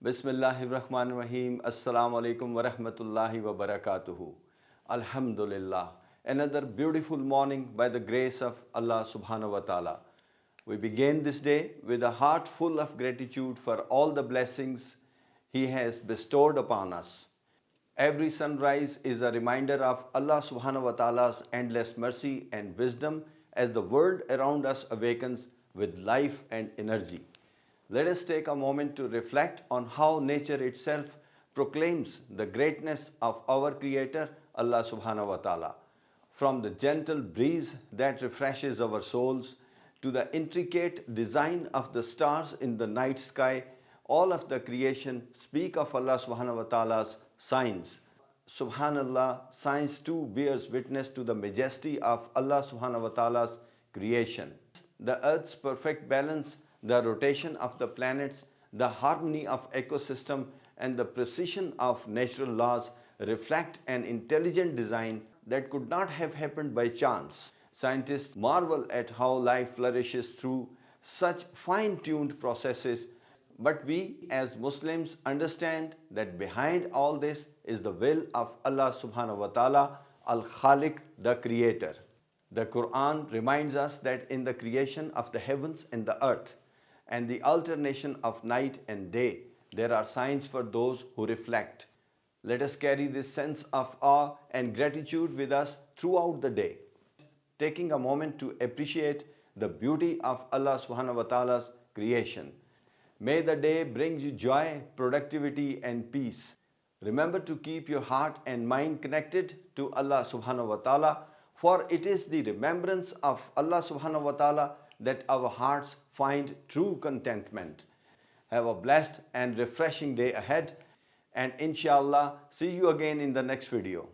Bismillahirrahmanirrahim. Assalamu alaikum wa rahmatullahi wa barakatuhu. Alhamdulillah. Another beautiful morning by the grace of Allah subhanahu wa ta'ala. We begin this day with a heart full of gratitude for all the blessings He has bestowed upon us. Every sunrise is a reminder of Allah subhanahu wa ta'ala's endless mercy and wisdom as the world around us awakens with life and energy. Let us take a moment to reflect on how nature itself proclaims the greatness of our Creator, Allah subhanahu wa ta'ala. From the gentle breeze that refreshes our souls to the intricate design of the stars in the night sky, all of the creation speak of Allah subhanahu wa ta'ala's signs. Subhanallah, science too bears witness to the majesty of Allah subhanahu wa ta'ala's creation. The earth's perfect balance, the rotation of the planets, the harmony of ecosystem, and the precision of natural laws reflect an intelligent design that could not have happened by chance. Scientists marvel at how life flourishes through such fine-tuned processes, but we as Muslims understand that behind all this is the will of Allah subhanahu wa ta'ala, Al-Khaliq, the Creator. The Quran reminds us that in the creation of the heavens and the earth, and the alternation of night and day, there are signs for those who reflect. Let us carry this sense of awe and gratitude with us throughout the day, taking a moment to appreciate the beauty of Allah subhanahu wa ta'ala's creation. May the day bring you joy, productivity, and peace. Remember to keep your heart and mind connected to Allah subhanahu wa ta'ala, for it is the remembrance of Allah subhanahu wa ta'ala that our hearts find true contentment. Have a blessed and refreshing day ahead, and inshallah see you again in the next video.